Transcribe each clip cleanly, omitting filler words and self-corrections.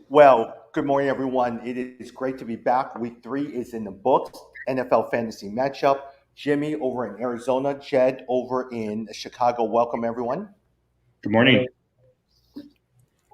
Well, good morning, everyone. It is great to be back. Week 3 is in the books. NFL fantasy matchup. Jimmy over in Arizona, Jed over in Chicago. Welcome, everyone. Good morning.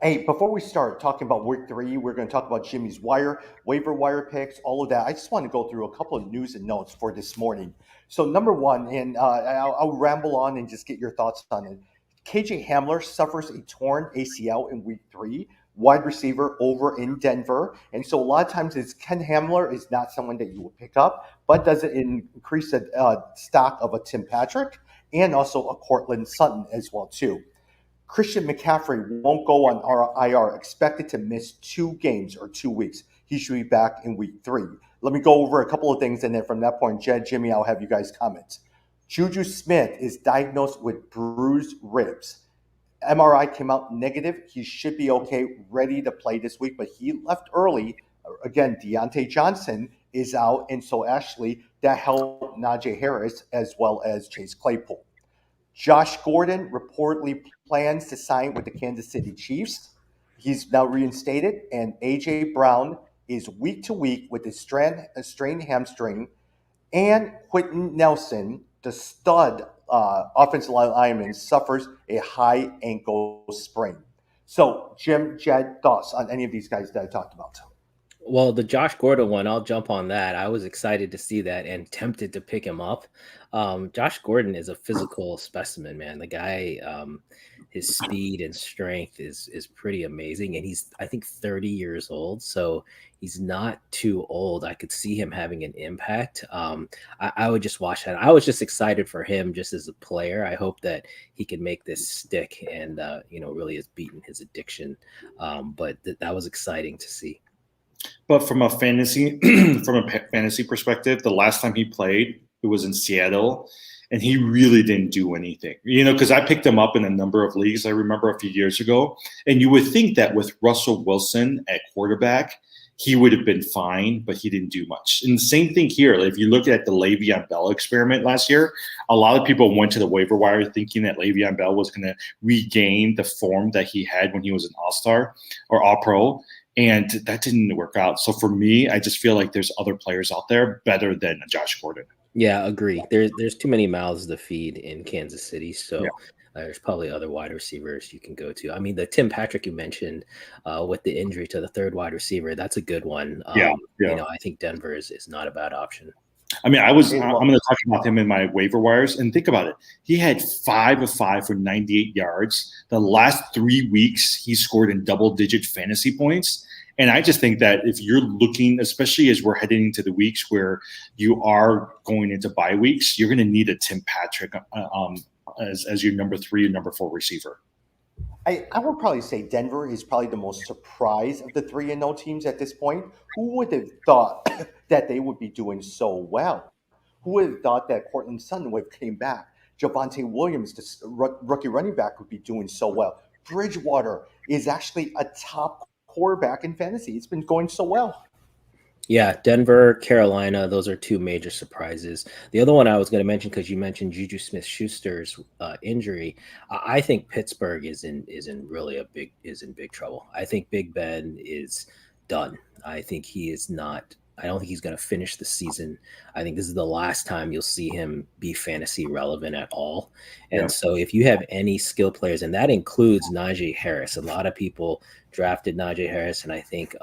Hey, before we start talking about week 3, we're going to talk about Jimmy's waiver wire picks, all of that. I just want to go through a couple of news and notes for this morning. So, number one, and I'll ramble on and just get your thoughts on it. KJ Hamler suffers a torn ACL in week 3, wide receiver over in Denver. And so, a lot of times, Ken Hamler is not someone that you will pick up, but does it increase the stock of a Tim Patrick and also a Cortland Sutton as well, too. Christian McCaffrey won't go on our IR, expected to miss 2 games or 2 weeks. He should be back in week 3. Let me go over a couple of things, and then from that point, Jed, Jimmy, I'll have you guys comment. Juju Smith is diagnosed with bruised ribs. MRI came out negative. He should be okay, ready to play this week, but he left early. Again, Deontay Johnson is out, and so actually that helped Najee Harris as well as Chase Claypool. Josh Gordon reportedly plans to sign with the Kansas City Chiefs. He's now reinstated, and A.J. Brown is week to week with a strained hamstring. And Quentin Nelson, the stud offensive lineman, suffers a high ankle sprain. So, Jim, Jed, thoughts on any of these guys that I talked about? Well, the Josh Gordon one, I'll jump on that. I was excited to see that and tempted to pick him up. Josh Gordon is a physical specimen, man. The guy, his speed and strength is pretty amazing, and he's I think 30 years old, so he's not too old. I could see him having an impact. I would just watch that. I was just excited for him, just as a player. I hope that he can make this stick and really has beaten his addiction. But that was exciting to see. But from a fantasy perspective, the last time he played, it was in Seattle, and he really didn't do anything. Because I picked him up in a number of leagues. I remember a few years ago, and you would think that with Russell Wilson at quarterback, he would have been fine, but he didn't do much. And the same thing here. If you look at the Le'Veon Bell experiment last year, a lot of people went to the waiver wire thinking that Le'Veon Bell was going to regain the form that he had when he was an All-Star or All-Pro. And that didn't work out. So for me, I just feel like there's other players out there better than Josh Gordon. Yeah, agree. There's too many mouths to feed in Kansas City. So there's probably other wide receivers you can go to. I mean, the Tim Patrick you mentioned with the injury to the third wide receiver, that's a good one. I think Denver is not a bad option. I mean, I'm going to talk about him in my waiver wires, and think about it. He had 5 of 5 for 98 yards. The last 3 weeks, he scored in double-digit fantasy points. And I just think that if you're looking, especially as we're heading into the weeks where you are going into bye weeks, you're going to need a Tim Patrick as your number 3 and number 4 receiver. I would probably say Denver is probably the most surprised of the 3-0 teams at this point. Who would have thought that they would be doing so well? Who would have thought that Cortland Sutton would have came back? Javonte Williams, the rookie running back, would be doing so well. Bridgewater is actually a top quarterback in fantasy. It's been going so well. Yeah, Denver, Carolina, those are 2 major surprises. The other one I was going to mention, because you mentioned Juju Smith-Schuster's injury, I think Pittsburgh is in big trouble. I think Big Ben is done. I think he is not. I don't think he's going to finish the season. I think this is the last time you'll see him be fantasy relevant at all. And so if you have any skill players, and that includes Najee Harris, a lot of people drafted Najee Harris, and I think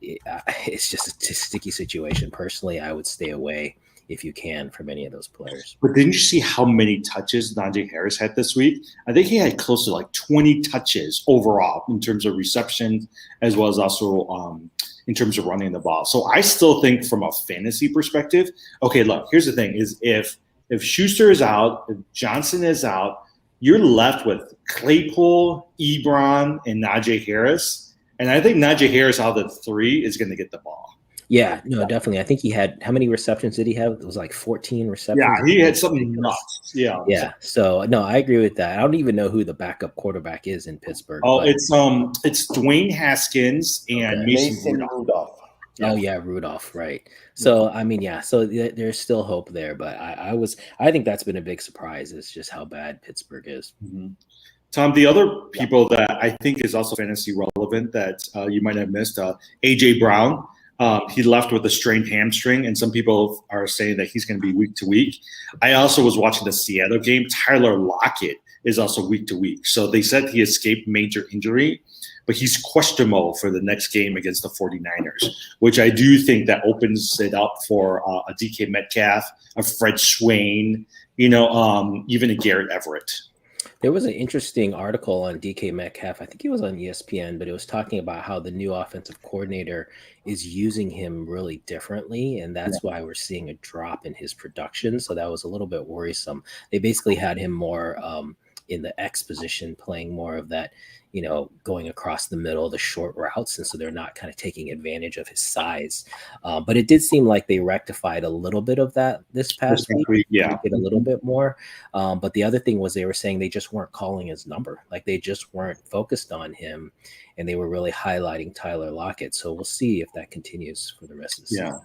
it's just a sticky situation. Personally, I would stay away if you can from any of those players. But didn't you see how many touches Najee Harris had this week? I think he had close to like 20 touches overall in terms of receptions, as well as also in terms of running the ball. So I still think from a fantasy perspective, okay, look, here's the thing is if Schuster is out, if Johnson is out, you're left with Claypool, Ebron, and Najee Harris. And I think Najee Harris out of the 3 is going to get the ball. Yeah, no, definitely. I think he had, how many receptions did he have? It was like 14 receptions. Yeah, he had something nuts. Yeah. Yeah. So no, I agree with that. I don't even know who the backup quarterback is in Pittsburgh. Oh, it's Dwayne Haskins and Mason Rudolph. Oh yeah, Rudolph, right. So I mean, yeah, so there's still hope there, but I think that's been a big surprise is just how bad Pittsburgh is. Mm-hmm. Tom, the other people that I think is also fantasy relevant that you might have missed, AJ Brown. He left with a strained hamstring, and some people are saying that he's going to be week to week. I also was watching the Seattle game. Tyler Lockett is also week to week. So they said he escaped major injury, but he's questionable for the next game against the 49ers, which I do think that opens it up for a DK Metcalf, a Fred Swain, even a Garrett Everett. There was an interesting article on DK Metcalf. I think it was on ESPN, but it was talking about how the new offensive coordinator is using him really differently, and that's why we're seeing a drop in his production. So that was a little bit worrisome. They basically had him more in the X position, playing more of that, going across the middle, the short routes. And so they're not kind of taking advantage of his size. But it did seem like they rectified a little bit of that this past week. Yeah. A little bit more. But the other thing was they were saying they just weren't calling his number. Like they just weren't focused on him. And they were really highlighting Tyler Lockett. So we'll see if that continues for the rest of the season. Yeah.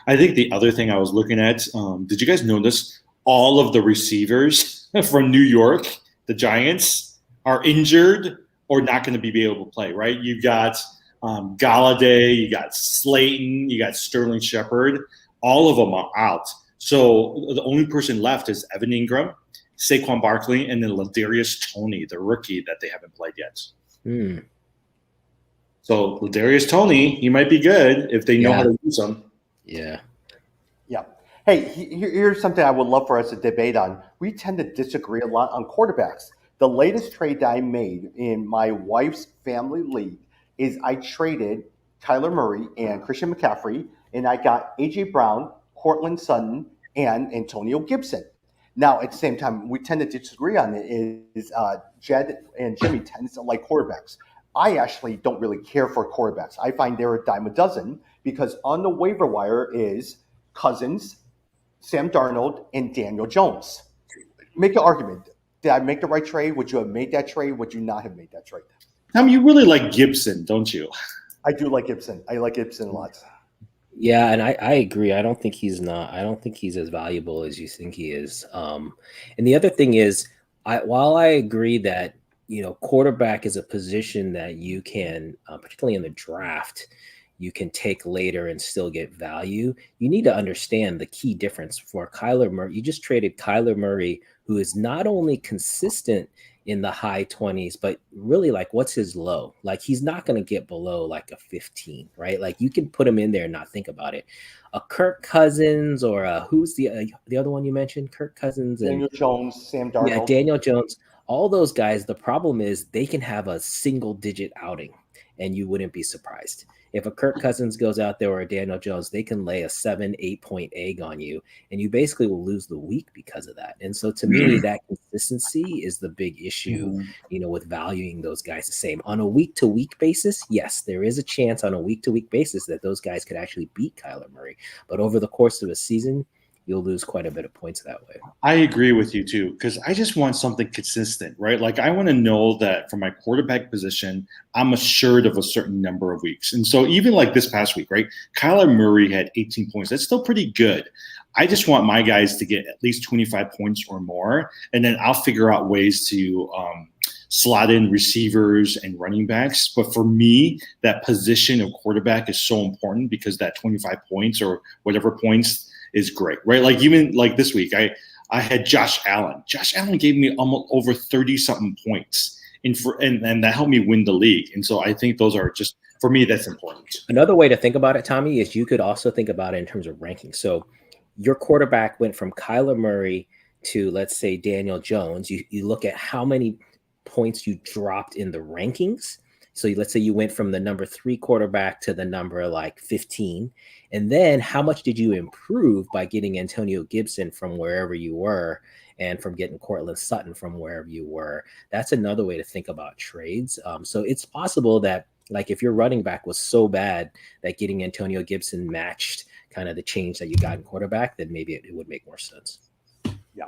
I think the other thing I was looking at, did you guys notice all of the receivers from New York, the Giants, are injured or not going to be able to play, right? You've got Galladay, you got Slayton, you got Sterling Shepard. All of them are out. So the only person left is Evan Ingram, Saquon Barkley, and then Ladarius Toney, the rookie that they haven't played yet. So Ladarius Toney, he might be good if they know how to use him. Yeah. Yeah. Hey, here's something I would love for us to debate on. We tend to disagree a lot on quarterbacks. The latest trade that I made in my wife's family league is I traded Kyler Murray and Christian McCaffrey, and I got A.J. Brown, Cortland Sutton, and Antonio Gibson. Now, at the same time, we tend to disagree on it is Jed and Jimmy tend to like quarterbacks. I actually don't really care for quarterbacks. I find they're a dime a dozen because on the waiver wire is Cousins, Sam Darnold, and Daniel Jones. Make an argument. Did I make the right trade? Would you have made that trade? Would you not have made that trade? You really like Gibson, don't you? I do like Gibson. I like Gibson a lot. Yeah, and I agree. I don't think he's as valuable as you think he is. And the other thing is, while I agree that quarterback is a position that you can, particularly in the draft, you can take later and still get value. You need to understand the key difference for Kyler Murray. You just traded Kyler Murray, who is not only consistent in the high 20s, but really like what's his low? Like he's not going to get below like a 15, right? Like you can put him in there and not think about it. A Kirk Cousins or who's the other one you mentioned? Kirk Cousins and Daniel Jones, Sam Darnold. Yeah, Daniel Jones. All those guys, the problem is they can have a single digit outing and you wouldn't be surprised. If a Kirk Cousins goes out there or a Daniel Jones, they can lay a 7-8 point egg on you, and you basically will lose the week because of that. And so to me, that consistency is the big issue, with valuing those guys the same. On a week-to-week basis, yes, there is a chance on a week-to-week basis that those guys could actually beat Kyler Murray. But over the course of a season, you'll lose quite a bit of points that way. I agree with you too, because I just want something consistent, right? Like I want to know that for my quarterback position, I'm assured of a certain number of weeks. And so even like this past week, right? Kyler Murray had 18 points. That's still pretty good. I just want my guys to get at least 25 points or more, and then I'll figure out ways to slot in receivers and running backs. But for me, that position of quarterback is so important because that 25 points or whatever points is great, right? Like even like this week, I had Josh Allen. Josh Allen gave me almost over 30-something points, and that helped me win the league. And so I think those are just, for me, that's important. Another way to think about it, Tommy, is you could also think about it in terms of ranking. So your quarterback went from Kyler Murray to, let's say, Daniel Jones. You look at how many points you dropped in the rankings. So let's say you went from the number 3 quarterback to the number like 15. And then how much did you improve by getting Antonio Gibson from wherever you were and from getting Cortland Sutton from wherever you were? That's another way to think about trades. So it's possible that like if your running back was so bad that getting Antonio Gibson matched kind of the change that you got in quarterback, then maybe it would make more sense. Yeah.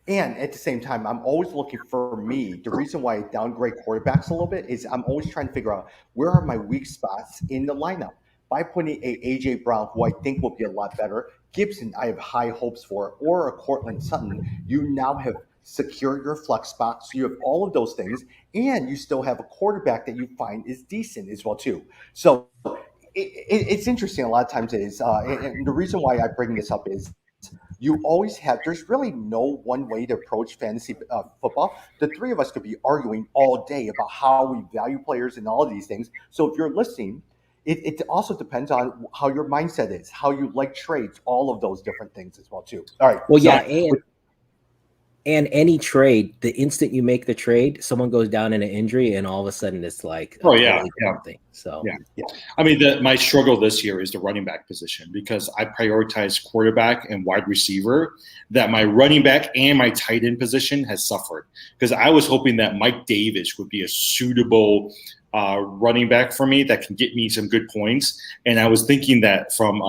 And at the same time, I'm always looking for me. The reason why I downgrade quarterbacks a little bit is I'm always trying to figure out where are my weak spots in the lineup. By putting a A.J. Brown, who I think will be a lot better, Gibson, I have high hopes for, or a Cortland Sutton, you now have secure your flex spot. So you have all of those things, and you still have a quarterback that you find is decent as well too. So it's interesting. A lot of times it is, and the reason why I bring this up is you always have. There's really no one way to approach fantasy football. The three of us could be arguing all day about how we value players and all of these things. So if you're listening, it also depends on how your mindset is, how you like trades, all of those different things as well too. All right. Well, so, yeah, and any trade, the instant you make the trade, someone goes down in an injury, and all of a sudden it's like a totally different thing. So yeah. I mean, my struggle this year is the running back position because I prioritize quarterback and wide receiver. That my running back and my tight end position has suffered because I was hoping that Mike Davis would be a suitable running back for me that can get me some good points. And I was thinking that from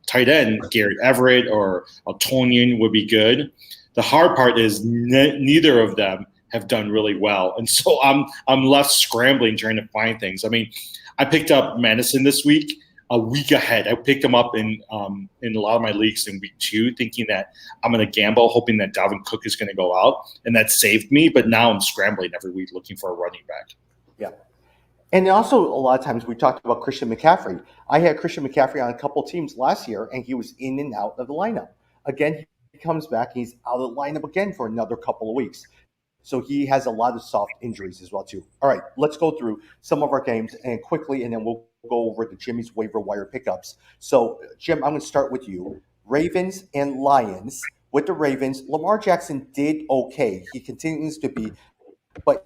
tight end, Garrett Everett or Tonian would be good. The hard part is neither of them have done really well, and so I'm left scrambling trying to find things. I mean, I picked up Madison this week, a week ahead. I picked him up in a lot of my leagues in week 2, thinking that I'm going to gamble, hoping that Dalvin Cook is going to go out, and that saved me. But now I'm scrambling every week looking for a running back. Yeah. And also, a lot of times we talked about Christian McCaffrey. I had Christian McCaffrey on a couple teams last year, and he was in and out of the lineup. Again, he comes back, and he's out of the lineup again for another couple of weeks. So he has a lot of soft injuries as well, too. All right, let's go through some of our games and quickly, and then we'll go over to Jimmy's waiver wire pickups. So, Jim, I'm going to start with you. Ravens and Lions. With the Ravens, Lamar Jackson did okay. He continues to be, but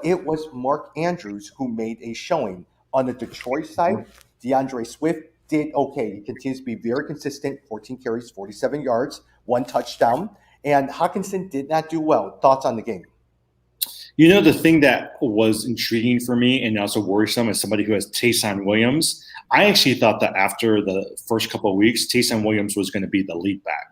it was Mark Andrews who made a showing. On the Detroit side, DeAndre Swift did okay. He continues to be very consistent, 14 carries, 47 yards, 1 touchdown. And Hawkinson did not do well. Thoughts on the game? You know, the thing that was intriguing for me and also worrisome as somebody who has Taysom Williams, I actually thought that after the first couple of weeks, Taysom Williams was going to be the lead back.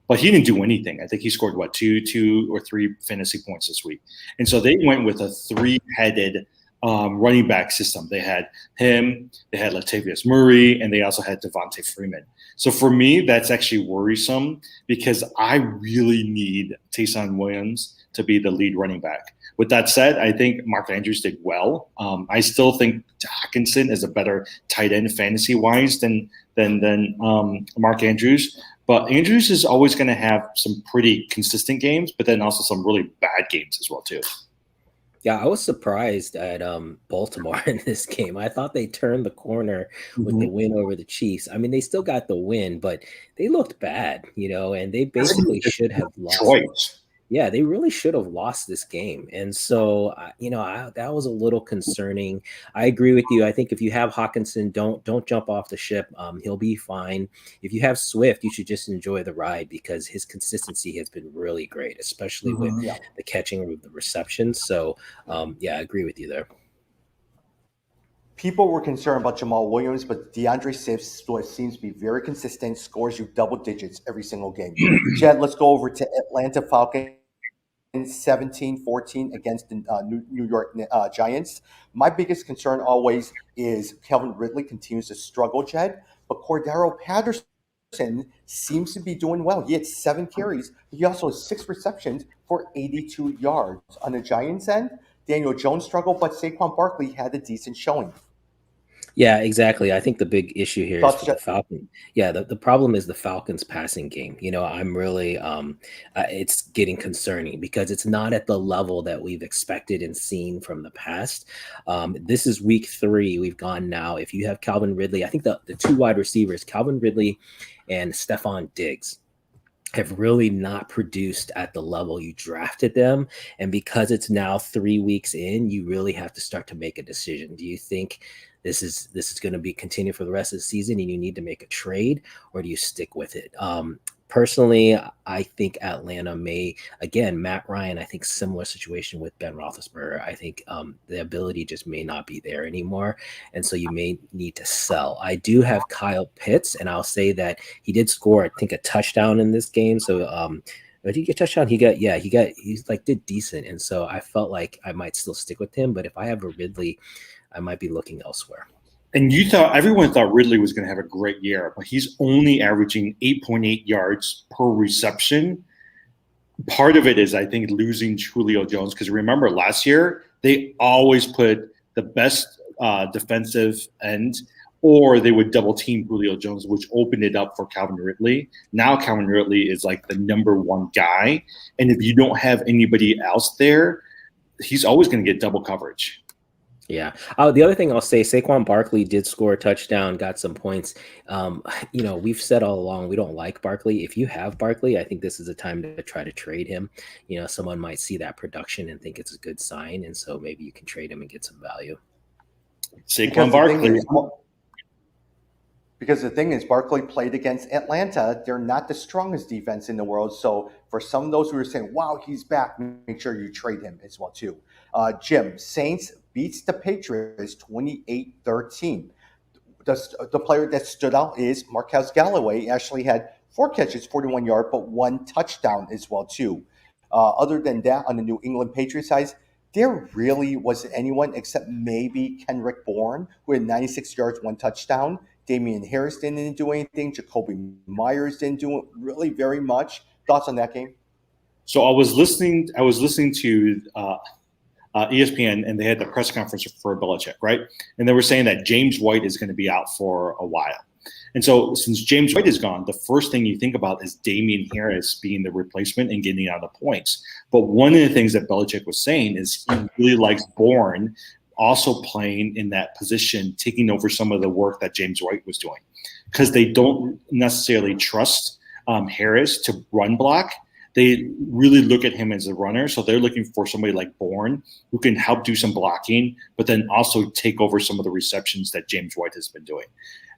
But he didn't do anything. I think he scored, two or three fantasy points this week. And so they went with a 3-headed running back system. They had him, they had Latavius Murray, and they also had Devontae Freeman. So for me, that's actually worrisome because I really need Taysom Williams to be the lead running back. With that said, I think Mark Andrews did well. I still think Hawkinson is a better tight end fantasy-wise than Mark Andrews. But Andrews is always going to have some pretty consistent games, but then also some really bad games as well, too. Yeah, I was surprised at Baltimore in this game. I thought they turned the corner with the win over the Chiefs. I mean, they still got the win, but they looked bad, and they basically should have lost. Yeah, they really should have lost this game. And so, that was a little concerning. I agree with you. I think if you have Hawkinson, don't jump off the ship. He'll be fine. If you have Swift, you should just enjoy the ride because his consistency has been really great, especially with the catching with the receptions. So, I agree with you there. People were concerned about Jamal Williams, but DeAndre Swift seems to be very consistent, scores you double digits every single game. Jed, let's go over to Atlanta Falcons. 17-14 against the New York Giants. My biggest concern always is Calvin Ridley continues to struggle, Jed, but Cordero Patterson seems to be doing well. He had 7 carries. He also has 6 receptions for 82 yards. On the Giants' end, Daniel Jones struggled, but Saquon Barkley had a decent showing. Yeah, exactly. I think the big issue here is the Falcons. Yeah, the problem is the Falcons passing game. I'm really it's getting concerning because it's not at the level that we've expected and seen from the past. This is week 3. We've gone now. If you have Calvin Ridley, I think the 2 wide receivers, Calvin Ridley and Stephon Diggs, have really not produced at the level you drafted them. And because it's now 3 weeks in, you really have to start to make a decision. Do you think this is going to be continued for the rest of the season and you need to make a trade, or do you stick with it? Personally, I think Atlanta may, again, Matt Ryan, I think similar situation with Ben Roethlisberger. I think the ability just may not be there anymore. And so you may need to sell. I do have Kyle Pitts, and I'll say that he did score, I think, a touchdown in this game. So did he get a touchdown? He did decent. And so I felt like I might still stick with him. But if I have a Ridley, I might be looking elsewhere. And everyone thought Ridley was going to have a great year, but he's only averaging 8.8 yards per reception. part of it is, I think, losing Julio Jones, because remember last year they always put the best defensive end, or they would double team Julio Jones, which opened it up for Calvin Ridley. Now Calvin Ridley is like the number one guy, and if you don't have anybody else there, he's always going to get double coverage. Yeah. The other thing I'll say, Saquon Barkley did score a touchdown, got some points. We've said all along we don't like Barkley. If you have Barkley, I think this is a time to try to trade him. Someone might see that production and think it's a good sign, and so maybe you can trade him and get some value. Saquon Barkley. Because the thing is, Barkley played against Atlanta. They're not the strongest defense in the world. So for some of those who are saying, wow, he's back, make sure you trade him as well, too. Jim, Saints beats the Patriots 28-13. The player that stood out is Marquez Galloway. He actually had 4 catches, 41 yards, but 1 touchdown as well, too. Other than that, on the New England Patriots side, there really wasn't anyone except maybe Kendrick Bourne, who had 96 yards, 1 touchdown. Damian Harris didn't do anything. Jacoby Myers didn't do really very much. Thoughts on that game? So I was listening to ESPN, and they had the press conference for Belichick, right? And they were saying that James White is going to be out for a while. And so since James White is gone, the first thing you think about is Damian Harris being the replacement and getting out of the points. But one of the things that Belichick was saying is he really likes Bourne also playing in that position, taking over some of the work that James White was doing, because they don't necessarily trust Harris to run block. They really look at him as a runner. So they're looking for somebody like Bourne who can help do some blocking, but then also take over some of the receptions that James White has been doing.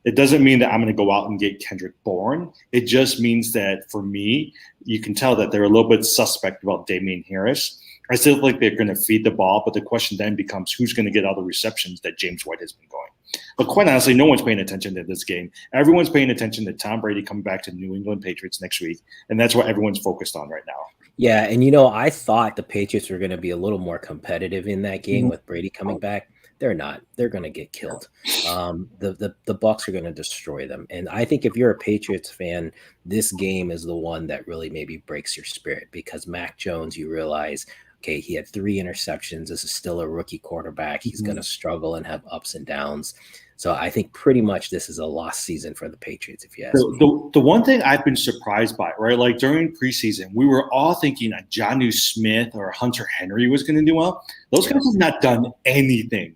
It doesn't mean that I'm going to go out and get Kendrick Bourne. It just means that for me, you can tell that they're a little bit suspect about Damian Harris. I still think they're going to feed the ball, but the question then becomes who's going to get all the receptions that James White has been going. But quite honestly, no one's paying attention to this game. Everyone's paying attention to Tom Brady coming back to the New England Patriots next week, and that's what everyone's focused on right now. Yeah, and I thought the Patriots were going to be a little more competitive in that game with Brady coming back. They're not. They're going to get killed. The Bucs are going to destroy them. And I think if you're a Patriots fan, this game is the one that really maybe breaks your spirit, because Mac Jones, you realize, okay, he had 3 interceptions. This is still a rookie quarterback. He's going to struggle and have ups and downs. So I think pretty much this is a lost season for the Patriots, if you ask me. The one thing I've been surprised by, right, like during preseason, we were all thinking that Jonnu Smith or Hunter Henry was going to do well. Those guys have not done anything.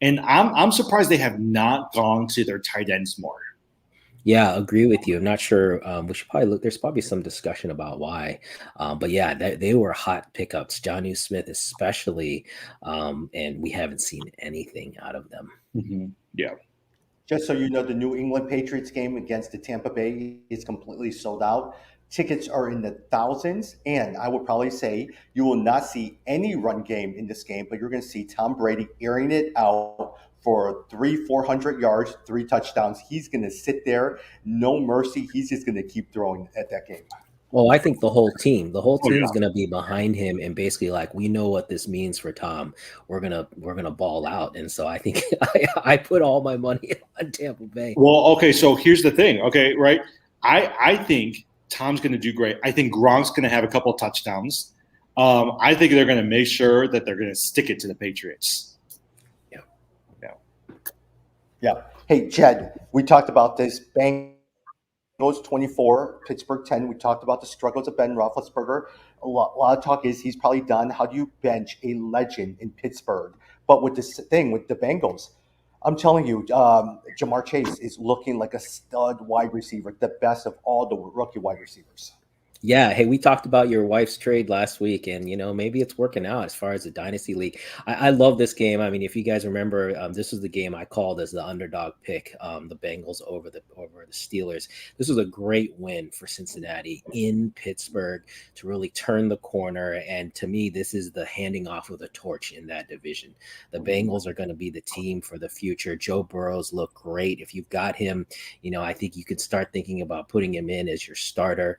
And I'm surprised they have not gone to their tight ends more. Yeah, agree with you. I'm not sure. We should probably look. There's probably some discussion about why. But yeah, they were hot pickups. Jonnu Smith especially, and we haven't seen anything out of them. Mm-hmm. Yeah. Just so you know, the New England Patriots game against the Tampa Bay is completely sold out. Tickets are in the thousands, and I would probably say you will not see any run game in this game, but you're going to see Tom Brady airing it out for 400 yards, 3 touchdowns. He's going to sit there, no mercy. He's just going to keep throwing at that game. Well, I think the whole team is going to be behind him, and basically like, we know what this means for Tom. We're gonna ball out, and so I think I put all my money on Tampa Bay. Well, okay, so here's the thing, okay, right? I think Tom's going to do great. I think Gronk's going to have a couple of touchdowns. I think they're going to make sure that they're going to stick it to the Patriots. Yeah. Hey, Jed, we talked about this. Bengals 24, Pittsburgh 10. We talked about the struggles of Ben Roethlisberger. A lot of talk is he's probably done. How do you bench a legend in Pittsburgh? But with this thing with the Bengals, I'm telling you, Jamar Chase is looking like a stud wide receiver, the best of all the rookie wide receivers. Yeah. Hey, we talked about your wife's trade last week, and maybe it's working out as far as the dynasty league. I love this game. I mean, if you guys remember, this was the game I called as the underdog pick, the Bengals over the Steelers. This was a great win for Cincinnati in Pittsburgh to really turn the corner. And to me, this is the handing off of the torch in that division. The Bengals are going to be the team for the future. Joe Burrows looked great. If you've got him, I think you could start thinking about putting him in as your starter.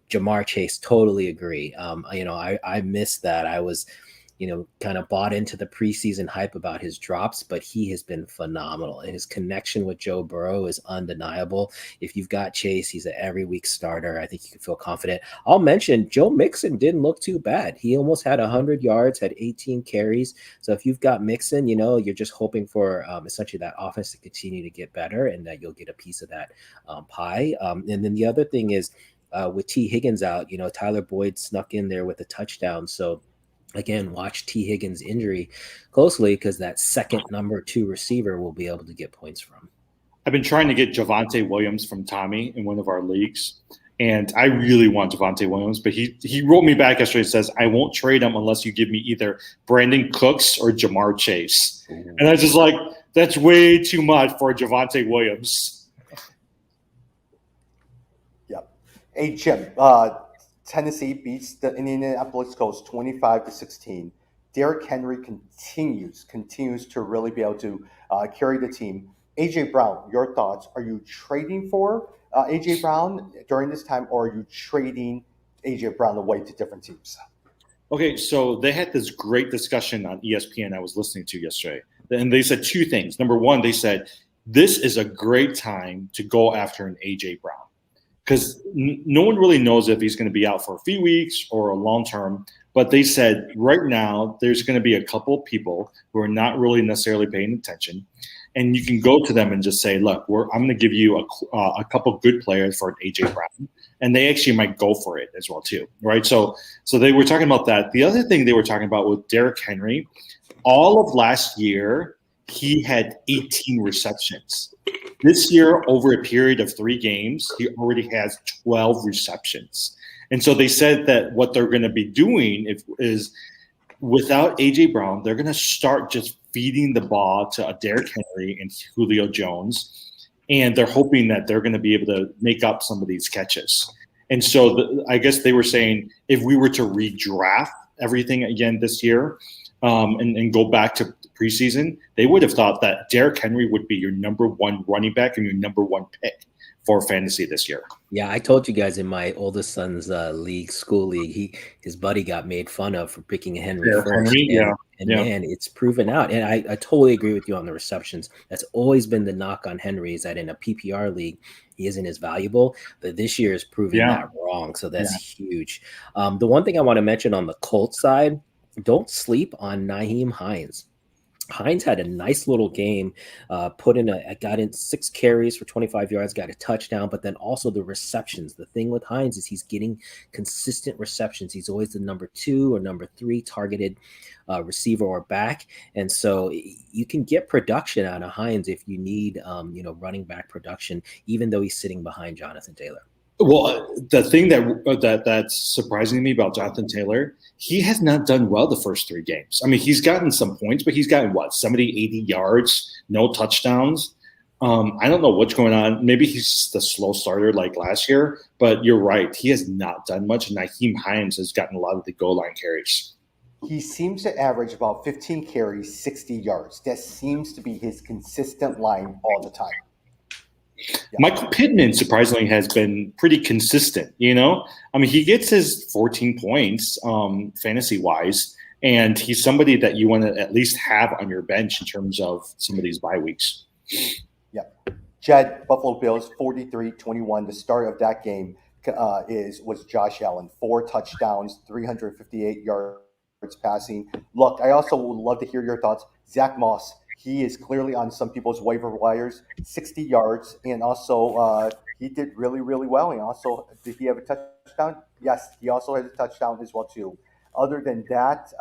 Jamar Chase, totally agree. I missed that. I was kind of bought into the preseason hype about his drops, but he has been phenomenal. And his connection with Joe Burrow is undeniable. If you've got Chase, he's an every week starter. I think you can feel confident. I'll mention Joe Mixon didn't look too bad. He almost had 100 yards, had 18 carries. So if you've got Mixon, you're just hoping for essentially that offense to continue to get better and that you'll get a piece of that pie. And then the other thing is with T. Higgins out, Tyler Boyd snuck in there with a touchdown. So again, watch T. Higgins' injury closely because that second number 2 receiver will be able to get points from. I've been trying to get Javonte Williams from Tommy in one of our leagues, and I really want Javonte Williams, but he wrote me back yesterday and says, I won't trade him unless you give me either Brandon Cooks or Jamar Chase. Ooh. And I was just like, that's way too much for Javonte Williams. Yep. Hey, Jim, Tennessee beats the Indianapolis Colts 25-16. Derrick Henry continues to really be able to carry the team. AJ Brown, your thoughts? Are you trading for AJ Brown during this time, or are you trading AJ Brown away to different teams? Okay, so they had this great discussion on ESPN I was listening to yesterday, and they said 2 things. Number one, they said this is a great time to go after an AJ Brown, because no one really knows if he's going to be out for a few weeks or a long term. But they said right now there's going to be a couple people who are not really necessarily paying attention, and you can go to them and just say, "Look, I'm going to give you a couple good players for an AJ Brown," and they actually might go for it as well too, right? So they were talking about that. The other thing they were talking about with Derrick Henry, all of last year he had 18 receptions. This year, over a period of 3 games, he already has 12 receptions. And so they said that what they're going to be doing is without A.J. Brown, they're going to start just feeding the ball to Derrick Henry and Julio Jones, and they're hoping that they're going to be able to make up some of these catches. And so I guess they were saying if we were to redraft everything again this year and go back to preseason, they would have thought that Derrick Henry would be your number 1 running back and your number 1 pick for fantasy this year. Yeah, I told you guys in my oldest son's school league, his buddy got made fun of for picking Henry first. Man, it's proven out. And I totally agree with you on the receptions. That's always been the knock on Henry, is that in a PPR league, he isn't as valuable. But this year is proving that wrong. So that's huge. The one thing I want to mention on the Colts side, don't sleep on Nyheim Hines. Hines had a nice little game, got in 6 carries for 25 yards, got a touchdown, but then also the receptions. The thing with Hines is he's getting consistent receptions. He's always the number 2 or number 3 targeted receiver or back. And so you can get production out of Hines if you need, running back production, even though he's sitting behind Jonathan Taylor. Well, the thing that's surprising me about Jonathan Taylor, he has not done well the first 3 games. I mean, he's gotten some points, but he's gotten 70, 80 yards, no touchdowns. I don't know what's going on. Maybe he's the slow starter like last year, but you're right. He has not done much. Nyheim Hines has gotten a lot of the goal line carries. He seems to average about 15 carries, 60 yards. That seems to be his consistent line all the time. Yeah. Michael Pittman, surprisingly, has been pretty consistent. I mean, he gets his 14 points fantasy-wise, and he's somebody that you want to at least have on your bench in terms of some of these bye weeks. Yep. Jed, Buffalo Bills, 43-21. The start of that game was Josh Allen. 4 touchdowns, 358 yards passing. Look, I also would love to hear your thoughts. Zach Moss. He is clearly on some people's waiver wires, 60 yards, and also he did really, really well. And also, did he have a touchdown? Yes, he also had a touchdown as well, too. Other than that,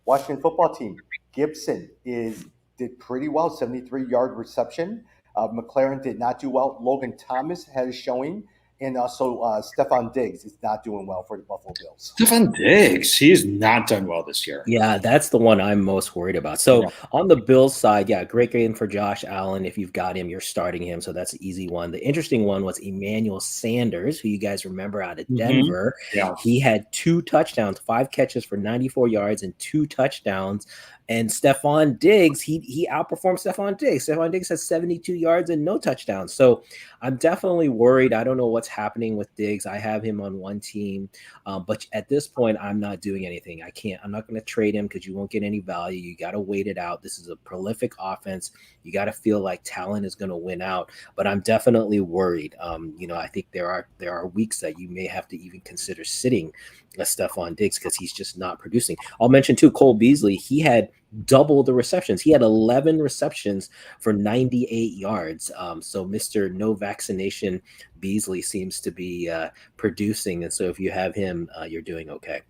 Washington football team, Gibson did pretty well, 73-yard reception. McLaren did not do well. Logan Thomas had a showing. And also, Stephon Diggs is not doing well for the Buffalo Bills. Stephon Diggs, he's not done well this year. Yeah, that's the one I'm most worried about. So on the Bills side, great game for Josh Allen. If you've got him, you're starting him. So that's an easy one. The interesting one was Emmanuel Sanders, who you guys remember out of Denver. Yeah. He had 2 touchdowns, 5 catches for 94 yards and 2 touchdowns. And Stephon Diggs, he outperformed Stephon Diggs. Stephon Diggs has 72 yards and no touchdowns. So I'm definitely worried. I don't know what's happening with Diggs. I have him on one team, but at this point, I'm not doing anything. I'm not going to trade him because you won't get any value. You got to wait it out. This is a prolific offense. You got to feel like talent is going to win out, but I'm definitely worried. I think there are weeks that you may have to even consider sitting Stephon Diggs because he's just not producing. I'll mention too, Cole Beasley. He had double the receptions. He had 11 receptions for 98 yards. So Mr. No Vaccination Beasley seems to be producing, and so if you have him, you're doing okay.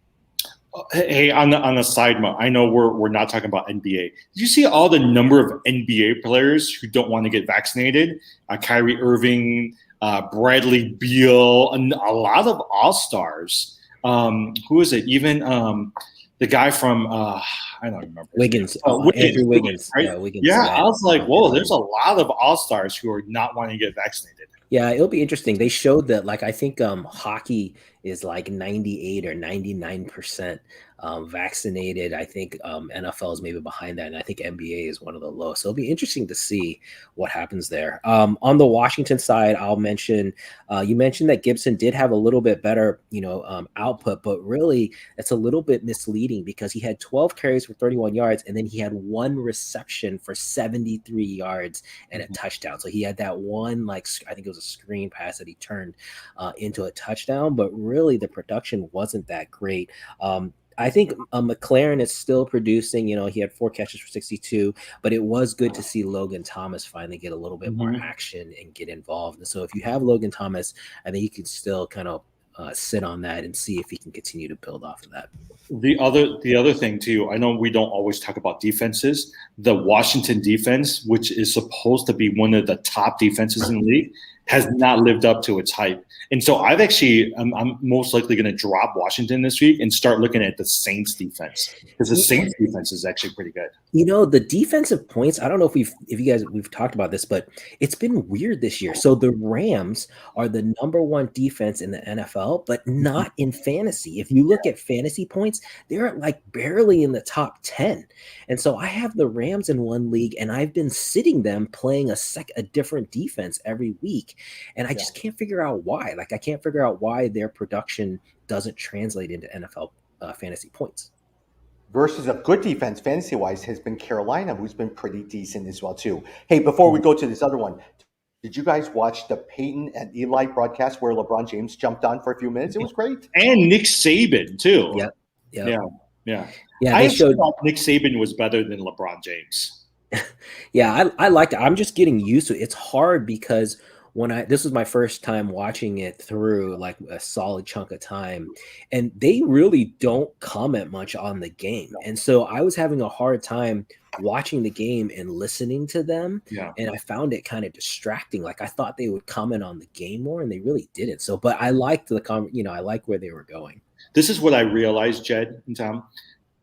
Hey, on the side note, I know we're not talking about NBA. Did you see all the number of NBA players who don't want to get vaccinated? Kyrie Irving, Bradley Beal, and a lot of All-Stars. Who is it? Even the guy from I don't remember. Wiggins. Andrew Wiggins. Right? Yeah, Wiggins. Yeah, I was like, whoa, there's a lot of All-Stars who are not wanting to get vaccinated. Yeah, it'll be interesting. They showed that, like, I think hockey is like 98 or 99% vaccinated. I think NFL is maybe behind that, and I think NBA is one of the lowest. So it'll be interesting to see what happens there. On the Washington side, I'll mention you mentioned that Gibson did have a little bit better, output, but really it's a little bit misleading because he had 12 carries for 31 yards, and then he had one reception for 73 yards and a touchdown. So he had that one, I think it was a screen pass that he turned into a touchdown, but really the production wasn't that great. I think McLaren is still producing. He had 4 catches for 62, but it was good to see Logan Thomas finally get a little bit more action and get involved. And so if you have Logan Thomas, I think you can still kind of sit on that and see if he can continue to build off of that. The other thing too, I know we don't always talk about defenses. The Washington defense, which is supposed to be one of the top defenses in the league, has not lived up to its hype. And so I'm most likely going to drop Washington this week and start looking at the Saints defense, because the Saints defense is actually pretty good. The defensive points, I don't know if we've talked about this, but it's been weird this year. So the Rams are the number 1 defense in the NFL, but not in fantasy. If you look at fantasy points, they're like barely in the top 10. And so I have the Rams in one league, and I've been sitting them playing a different defense every week. And I just can't figure out why. I can't figure out why their production doesn't translate into NFL fantasy points. Versus a good defense, fantasy-wise, has been Carolina, who's been pretty decent as well, too. Hey, before we go to this other one, did you guys watch the Peyton and Eli broadcast where LeBron James jumped on for a few minutes? It was great. And Nick Saban, too. Yep. Yeah. I thought Nick Saban was better than LeBron James. Yeah, I liked it. I'm just getting used to it. It's hard because this was my first time watching it through a solid chunk of time, and they really don't comment much on the game. And so I was having a hard time watching the game and listening to them. Yeah. And I found it kind of distracting. I thought they would comment on the game more, and they really didn't. So, but I liked I like where they were going. This is what I realized, Jed and Tom.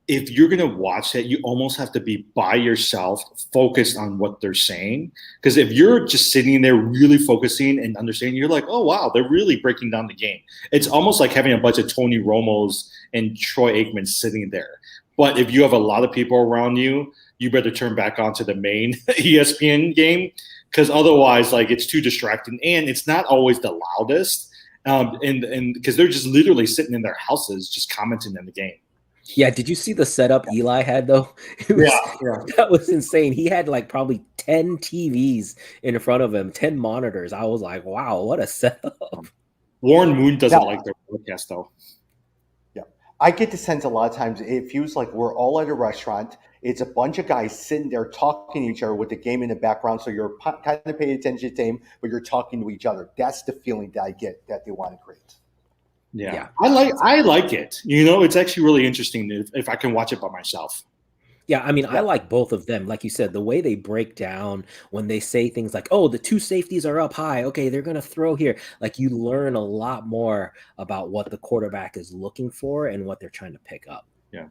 If you're going to watch that, you almost have to be by yourself, focused on what they're saying. Because if you're just sitting there really focusing and understanding, you're like, oh, wow, they're really breaking down the game. It's almost like having a bunch of Tony Romos and Troy Aikman sitting there. But if you have a lot of people around you, you better turn back onto the main ESPN game, because otherwise, it's too distracting. And it's not always the loudest. And because they're just literally sitting in their houses just commenting on the game. Yeah, did you see the setup Eli had though? That was insane. He had probably 10 TVs in front of him, 10 monitors. I was like, wow, what a setup. Warren Moon doesn't like their broadcast though. Yeah. I get the sense a lot of times it feels like we're all at a restaurant. It's a bunch of guys sitting there talking to each other with the game in the background. So you're kind of paying attention to the game, but you're talking to each other. That's the feeling that I get that they want to create. Yeah. I like it. It's actually really interesting if I can watch it by myself. Yeah, I like both of them. Like you said, the way they break down when they say things like, oh, the 2 safeties are up high. Okay, they're going to throw here. You learn a lot more about what the quarterback is looking for and what they're trying to pick up. Yeah.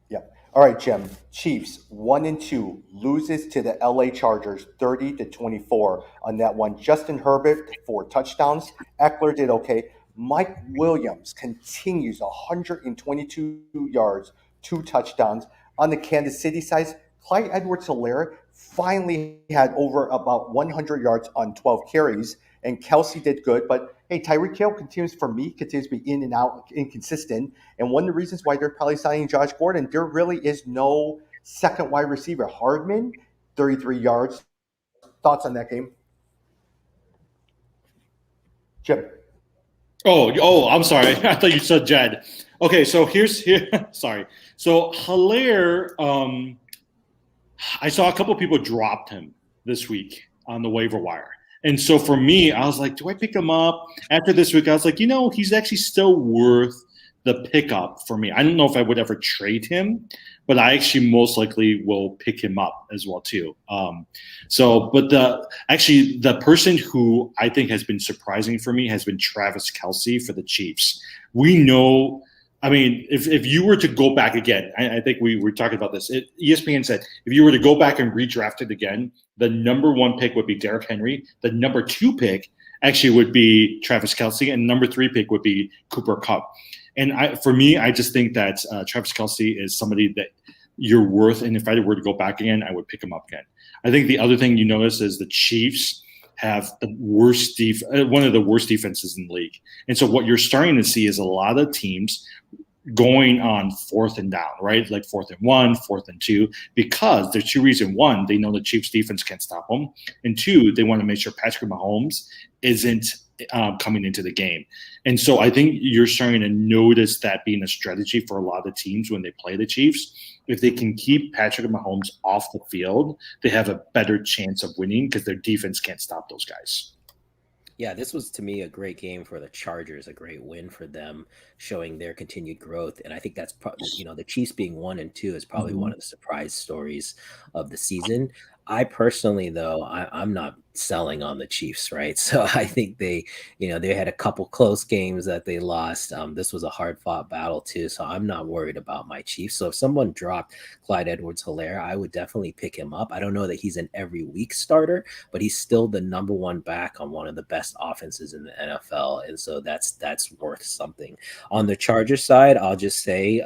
Yeah. All right, Jim. Chiefs 1-2 loses to the LA Chargers 30-24 on that one. Justin Herbert 4 touchdowns. Eckler did okay. Mike Williams continues 122 yards, 2 touchdowns. On the Kansas City side, Clyde Edwards-Helaire finally had over about 100 yards on 12 carries, and Kelsey did good. But hey, Tyreek Hill continues to be in and out, inconsistent. And one of the reasons why they're probably signing Josh Gordon, there really is no second wide receiver. Hardman, 33 yards. Thoughts on that game? Jim. Oh, I'm sorry. I thought you said Jed. Okay, so here. Sorry. So Hilaire, I saw a couple of people dropped him this week on the waiver wire. And so for me, I was like, do I pick him up? After this week, I was like, he's actually still worth the pickup for me. I don't know if I would ever trade him, but I actually most likely will pick him up as well too. But the person who I think has been surprising for me has been Travis Kelce for the Chiefs. We know, I mean, if you were to go back again, I think we were talking about this. ESPN said if you were to go back and redraft it again, the number 1 pick would be Derrick Henry. The number 2 pick actually would be Travis Kelce, and number 3 pick would be Cooper Kupp. And for me, I just think that Travis Kelce is somebody that you're worth. And if I were to go back again, I would pick him up again. I think the other thing you notice is the Chiefs have the worst one of the worst defenses in the league. And so what you're starting to see is a lot of teams going on 4th and down, right? Like 4th and 1, 4th and 2, because there's 2 reasons. 1, they know the Chiefs defense can't stop them. And 2, they want to make sure Patrick Mahomes isn't coming into the game. And so I think you're starting to notice that being a strategy for a lot of teams when they play the Chiefs. If they can keep Patrick Mahomes off the field, they have a better chance of winning because their defense can't stop those guys. Yeah, this was to me a great game for the Chargers, a great win for them, showing their continued growth. And I think that's probably, the Chiefs being 1 and 2 is probably one of the surprise stories of the season. I personally, though, I'm not selling on the Chiefs, right? So I think they had a couple close games that they lost. This was a hard-fought battle too, so I'm not worried about my Chiefs. So if someone dropped Clyde Edwards-Helaire, I would definitely pick him up. I don't know that he's an every week starter, but he's still the number 1 back on one of the best offenses in the NFL, and so that's worth something. On the Chargers side, I'll just say,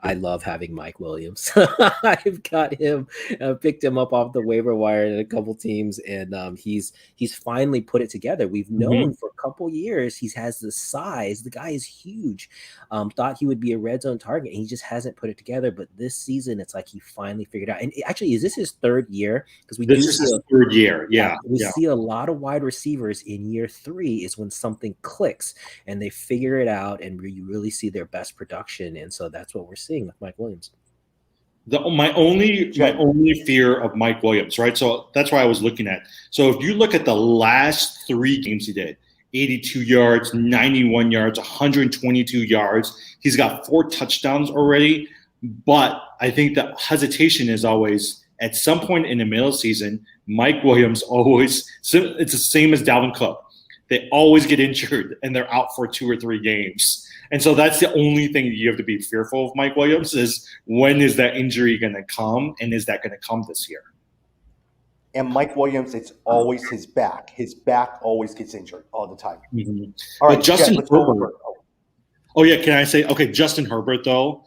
I love having Mike Williams. I've got him, picked him up off the waiver wire in a couple teams, and he's finally put it together. We've known for a couple years he has the size. The guy is huge. Thought he would be a red zone target, and he just hasn't put it together. But this season, it's like he finally figured it out. And actually, is this his 3rd year? Because this is his 3rd year. Yeah, we see a lot of wide receivers in year 3 is when something clicks and they figure it out, and you really see their best production. And so that's what we're seeing with Mike Williams. My only fear of Mike Williams, right? So that's why I was looking at. So if you look at the last 3 games he did, 82 yards, 91 yards, 122 yards. He's got 4 touchdowns already. But I think the hesitation is always at some point in the middle of the season, Mike Williams it's the same as Dalvin Cook. They always get injured and they're out for 2 or 3 games. And so that's the only thing you have to be fearful of Mike Williams is when is that injury going to come, and is that going to come this year? And Mike Williams, it's always his back. His back always gets injured all the time. Mm-hmm. All right, but Justin Herbert. Oh, yeah, can I say, okay, Justin Herbert, though,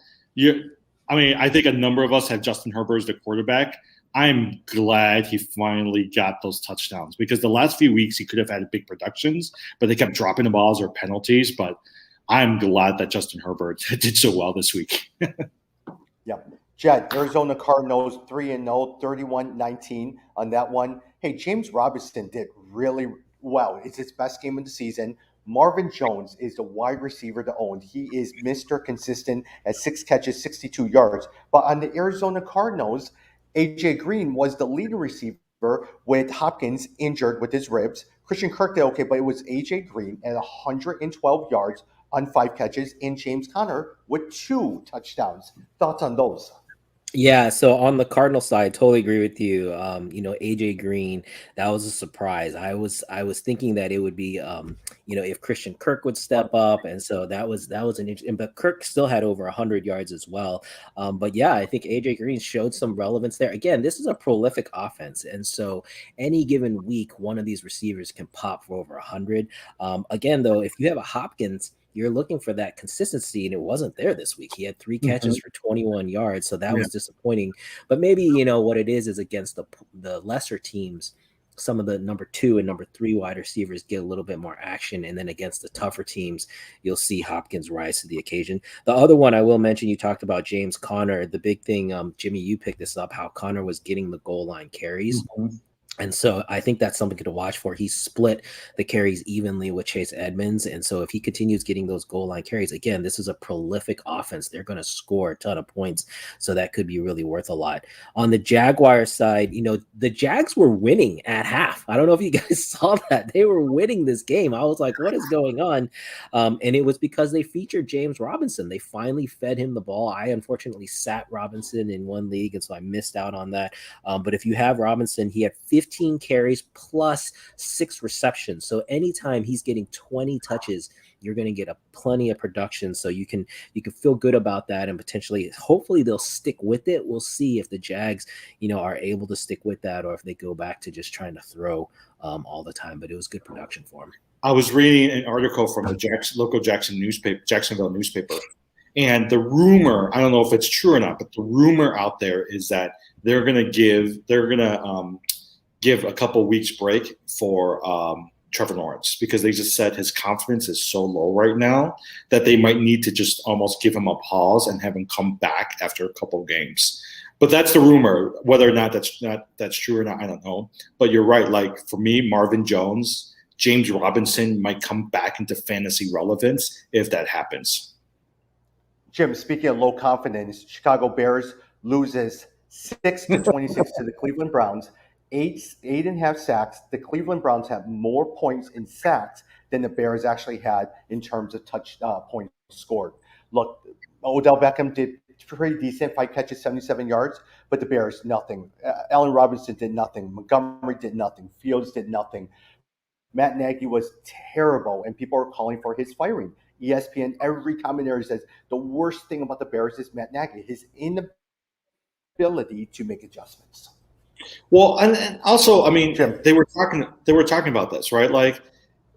I think a number of us have Justin Herbert as the quarterback. I'm glad he finally got those touchdowns because the last few weeks he could have had big productions, but they kept dropping the balls or penalties. But I'm glad that Justin Herbert did so well this week. Yeah. Jed, Arizona Cardinals 3-0, 31-19 on that one. Hey, James Robinson did really well. It's his best game of the season. Marvin Jones is the wide receiver to own. He is Mr. Consistent at 6 catches, 62 yards. But on the Arizona Cardinals, A.J. Green was the leading receiver with Hopkins injured with his ribs. Christian Kirk did okay, but it was A.J. Green at 112 yards on 5 catches, and James Conner with 2 touchdowns. Thoughts on those? Yeah, so on the Cardinal side, totally agree with you. AJ Green, that was a surprise. I was thinking that it would be, if Christian Kirk would step up, and so that was an interesting. But Kirk still had over 100 yards as well. But yeah, I think AJ Green showed some relevance there. Again, this is a prolific offense, and so any given week, one of these receivers can pop for over 100. Again, though, if you have a Hopkins you're looking for that consistency, and it wasn't there this week. He had 3 catches Mhm. for 21 yards, so that Yeah. was disappointing. But maybe, what it is against the lesser teams, some of the number 2 and number 3 wide receivers get a little bit more action, and then against the tougher teams, you'll see Hopkins rise to the occasion. The other one I will mention, you talked about James Conner. The big thing, Jimmy, you picked this up, how Conner was getting the goal line carries. Mhm. And so I think that's something to watch for. He split the carries evenly with Chase Edmonds. And so if he continues getting those goal line carries, again, this is a prolific offense. They're going to score a ton of points. So that could be really worth a lot. On the Jaguar side, the Jags were winning at half. I don't know if you guys saw that. They were winning this game. I was like, what is going on? And it was because they featured James Robinson. They finally fed him the ball. I unfortunately sat Robinson in one league, and so I missed out on that. But if you have Robinson, he had 15 carries plus 6 receptions. So anytime he's getting 20 touches, you're going to get plenty of production. So you can feel good about that, and potentially, hopefully, they'll stick with it. We'll see if the Jags, are able to stick with that, or if they go back to just trying to throw all the time. But it was good production for him. I was reading an article from the local Jacksonville newspaper, and the rumor, I don't know if it's true or not, but the rumor out there is that they're going to give a couple weeks break for Trevor Lawrence, because they just said his confidence is so low right now that they might need to just almost give him a pause and have him come back after a couple games. But that's the rumor. Whether or not that's true or not, I don't know. But you're right. Like, for me, Marvin Jones, James Robinson might come back into fantasy relevance if that happens. Jim, speaking of low confidence, Chicago Bears loses 6-26 to the Cleveland Browns. 8.5 sacks. The Cleveland Browns have more points in sacks than the Bears actually had in terms of points scored. Look, Odell Beckham did pretty decent, 5 catches, 77 yards, but the Bears, nothing. Allen Robinson did nothing. Montgomery did nothing. Fields did nothing. Matt Nagy was terrible, and people are calling for his firing. ESPN, every commentator says the worst thing about the Bears is Matt Nagy, his inability to make adjustments. Well, and also, I mean, Jim. they were talking about this, right? Like,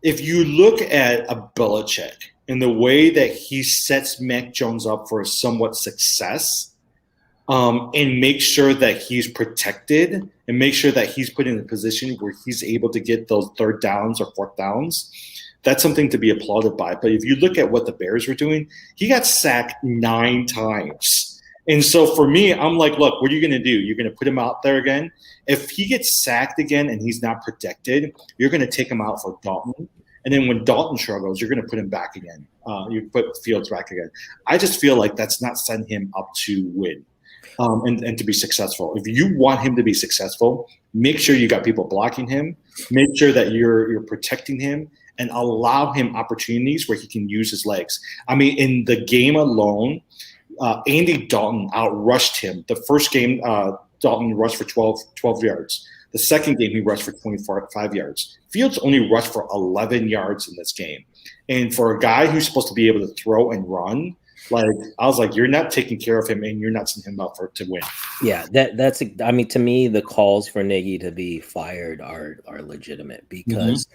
if you look at a Belichick and the way that he sets Mac Jones up for somewhat success, and make sure that he's protected and make sure that he's put in a position where he's able to get those 3rd downs or 4th downs, that's something to be applauded by. But if you look at what the Bears were doing, he got sacked 9 times. And so for me, I'm like, look, what are you going to do? You're going to put him out there again? If he gets sacked again and he's not protected, you're going to take him out for Dalton. And then when Dalton struggles, you're going to put him back again. You put Fields back again. I just feel like that's not setting him up to win and to be successful. If you want him to be successful, make sure you got people blocking him. Make sure that you're protecting him and allow him opportunities where he can use his legs. I mean, in the game alone, Andy Dalton outrushed him. The first game, Dalton rushed for 12 yards. The second game, he rushed for 25 yards. Fields only rushed for 11 yards in this game. And for a guy who's supposed to be able to throw and run, like, I was like, you're not taking care of him, and you're not setting him up to win. Yeah, to me, the calls for Nagy to be fired are legitimate, because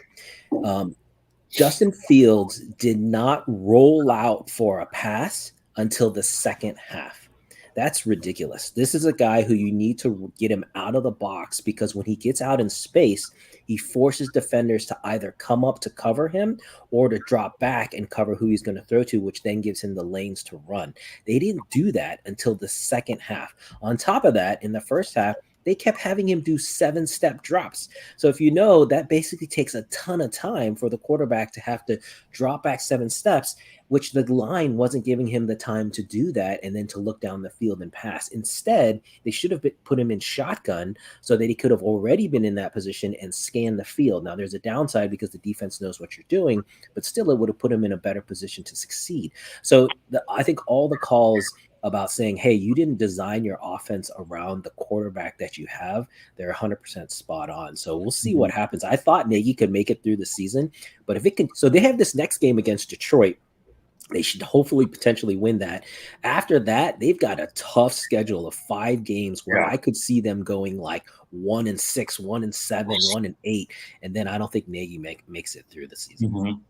Justin Fields did not roll out for a pass until the second half. That's ridiculous. This is a guy who you need to get him out of the box, because when he gets out in space, he forces defenders to either come up to cover him or to drop back and cover who he's going to throw to, which then gives him the lanes to run. They didn't do that until the second half. On top of that, in the first half, they kept having him do 7-step drops. So if that basically takes a ton of time for the quarterback to have to drop back 7 steps, which the line wasn't giving him the time to do that and then to look down the field and pass. Instead, they should have put him in shotgun so that he could have already been in that position and scanned the field. Now, there's a downside because the defense knows what you're doing, but still it would have put him in a better position to succeed. So I think all the calls about saying, hey, you didn't design your offense around the quarterback that you have, they're 100% spot on. So we'll see what happens. I thought Nagy could make it through the season, but if it can, so they have this next game against Detroit. They should hopefully potentially win that. After that, they've got a tough schedule of 5 games where I could see them going like 1-6, 1-7, 1-8, and then I don't think Nagy makes it through the season.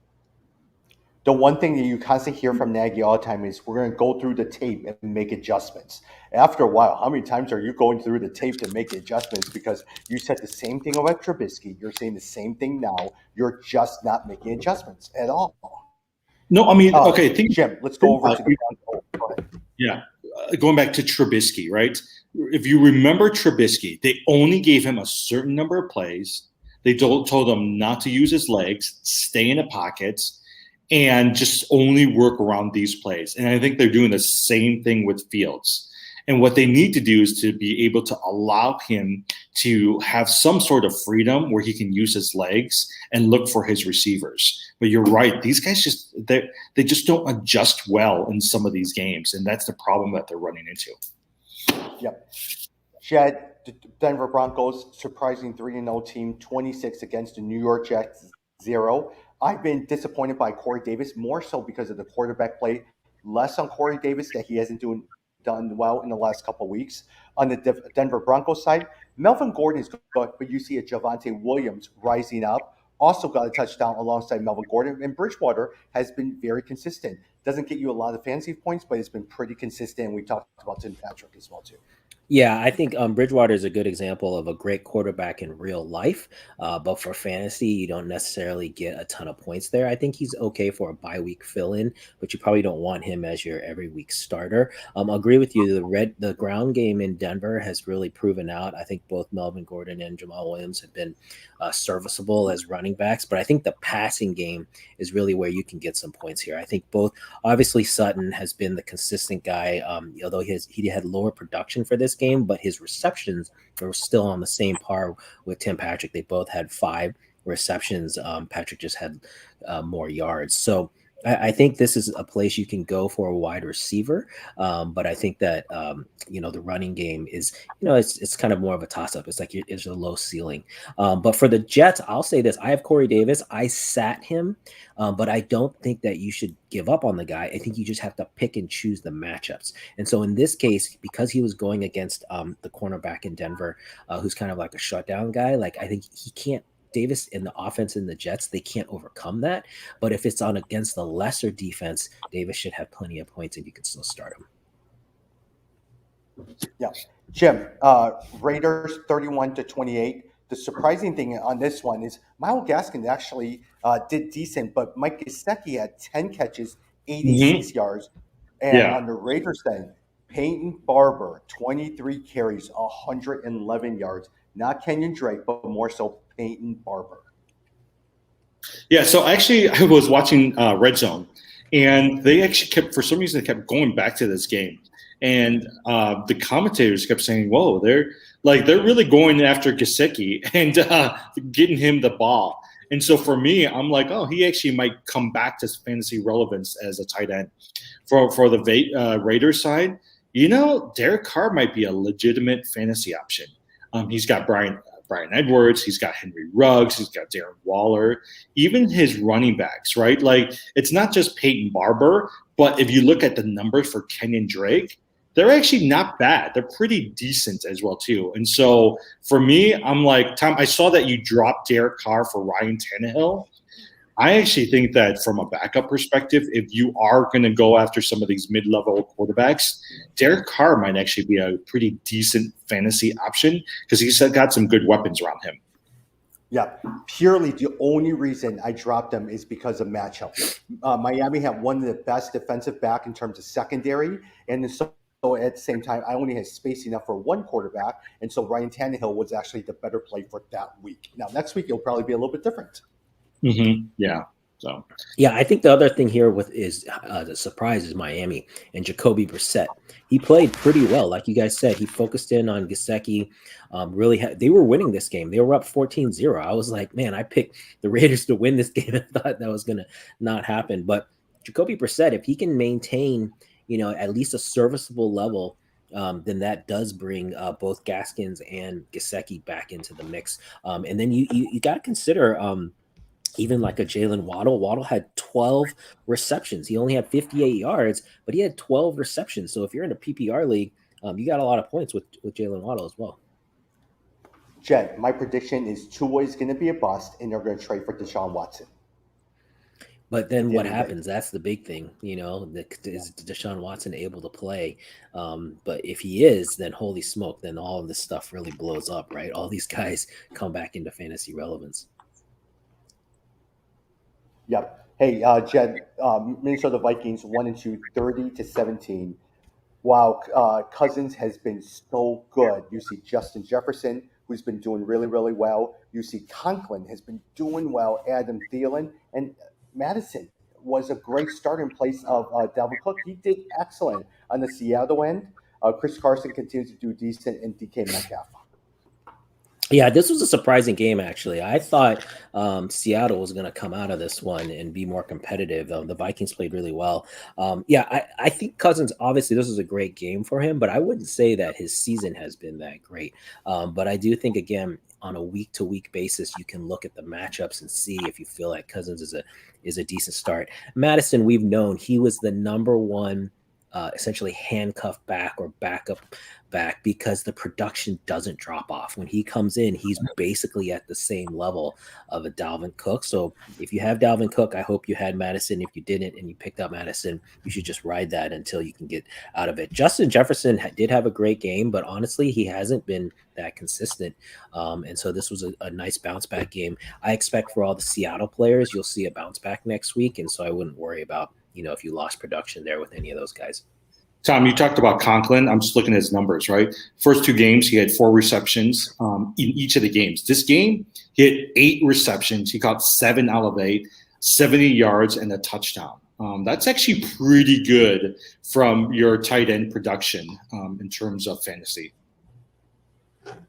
the one thing that you constantly hear from Nagy all the time is we're going to go through the tape and make adjustments. After a while, how many times are you going through the tape to make adjustments? Because you said the same thing about Trubisky. You're saying the same thing now. You're just not making adjustments at all. No, I mean, okay. Jim, let's go over to the Broncos. Yeah, going back to Trubisky, right? If you remember Trubisky, they only gave him a certain number of plays. They told him not to use his legs, stay in the pockets, and just only work around these plays. And I think they're doing the same thing with Fields. And what they need to do is to be able to allow him to have some sort of freedom where he can use his legs and look for his receivers. But you're right; these guys they just don't adjust well in some of these games, and that's the problem that they're running into. Yep. Jed, the Denver Broncos, surprising 3-0 team, 26 against the New York Jets, 0. I've been disappointed by Corey Davis, more so because of the quarterback play, less on Corey Davis that he hasn't done well in the last couple of weeks. On the Denver Broncos side, Melvin Gordon is good, but you see a Javonte Williams rising up, also got a touchdown alongside Melvin Gordon, and Bridgewater has been very consistent. Doesn't get you a lot of fantasy points, but it's been pretty consistent. We talked about Tim Patrick as well, too. Yeah, I think Bridgewater is a good example of a great quarterback in real life, but for fantasy, you don't necessarily get a ton of points there. I think he's okay for a bye week fill-in, but you probably don't want him as your every week starter. Agree with you. The ground game in Denver has really proven out. I think both Melvin Gordon and Jamal Williams have been serviceable as running backs, but I think the passing game is really where you can get some points here. I think both, obviously Sutton has been the consistent guy, although he had lower production for this game, but his receptions are still on the same par with Tim Patrick. They both had 5 receptions. Patrick just had more yards. So I think this is a place you can go for a wide receiver. But I think that, the running game is, it's kind of more of a toss up. It's like it's a low ceiling. But for the Jets, I'll say this. I have Corey Davis. I sat him, but I don't think that you should give up on the guy. I think you just have to pick and choose the matchups. And so in this case, because he was going against the cornerback in Denver, who's kind of like a shutdown guy, like I think he can't, Davis in the offense in the Jets, they can't overcome that. But if it's on against the lesser defense, Davis should have plenty of points and you can still start him. Yeah. Jim, Raiders 31-28. The surprising thing on this one is Myles Gaskin actually did decent, but Mike Gesicki had 10 catches, 86 yards. And on the Raiders side, Peyton Barber, 23 carries, 111 yards. Not Kenyon Drake, but more so Peyton Barber. Yeah, so actually I was watching Red Zone, and they actually for some reason, they kept going back to this game. And the commentators kept saying, whoa, they're really going after Gesicki and getting him the ball. And so for me, I'm like, oh, he actually might come back to fantasy relevance as a tight end. For the Raiders side, Derek Carr might be a legitimate fantasy option. He's got Brian Edwards, he's got Henry Ruggs, he's got Darren Waller, even his running backs, right? Like, it's not just Peyton Barber, but if you look at the numbers for Kenyon Drake, they're actually not bad. They're pretty decent as well, too. And so for me, I'm like, Tom, I saw that you dropped Derek Carr for Ryan Tannehill. I actually think that from a backup perspective, if you are going to go after some of these mid-level quarterbacks, Derek Carr might actually be a pretty decent fantasy option because he's got some good weapons around him. Yeah, purely the only reason I dropped him is because of matchup. Miami had one of the best defensive back in terms of secondary, and so at the same time, I only had space enough for one quarterback, and so Ryan Tannehill was actually the better play for that week. Now, next week, it'll probably be a little bit different. Mm-hmm. Yeah. So. Yeah, I think the other thing here is the surprise is Miami and Jacoby Brissett. He played pretty well, like you guys said. He focused in on Gesicki. They were winning this game. They were up 14-0. I was like, man, I picked the Raiders to win this game. I thought that was going to not happen. But Jacoby Brissett, if he can maintain, at least a serviceable level, then that does bring both Gaskins and Gesicki back into the mix. And then you got to consider. Even like a Jalen Waddle. Waddle had 12 receptions. He only had 58 yards, but he had 12 receptions. So if you're in a PPR league, you got a lot of points with Jalen Waddle as well. Jed, my prediction is Tua is going to be a bust, and they're going to trade for Deshaun Watson. But then at the what end of the day. happens? That's the big thing, is Deshaun Watson able to play? But if he is, then holy smoke, then all of this stuff really blows up, right? All these guys come back into fantasy relevance. Yep. Hey, Jed, Minnesota Vikings 1-2, 30-17. Wow, Cousins has been so good. You see Justin Jefferson, who's been doing really, really well. You see Conklin has been doing well. Adam Thielen and Madison was a great start in place of Dalvin Cook. He did excellent on the Seattle end. Chris Carson continues to do decent, and DK Metcalf. Yeah, this was a surprising game, actually. I thought Seattle was going to come out of this one and be more competitive. The Vikings played really well. I think Cousins, obviously, this is a great game for him, but I wouldn't say that his season has been that great. But I do think, again, on a week-to-week basis, you can look at the matchups and see if you feel like Cousins is a decent start. Madison, we've known he was the number one essentially handcuffed back or backup back because the production doesn't drop off. When he comes in, he's basically at the same level of a Dalvin Cook. So if you have Dalvin Cook, I hope you had Madison. If you didn't and you picked up Madison, you should just ride that until you can get out of it. Justin Jefferson did have a great game, but honestly, he hasn't been that consistent. And so this was a nice bounce back game. I expect for all the Seattle players, you'll see a bounce back next week. And so I wouldn't worry about, if you lost production there with any of those guys. Tom, you talked about Conklin. I'm just looking at his numbers, right? First 2 games, he had 4 receptions in each of the games. This game, he had 8 receptions. He caught 7 out of 8, 70 yards, and a touchdown. That's actually pretty good from your tight end production in terms of fantasy.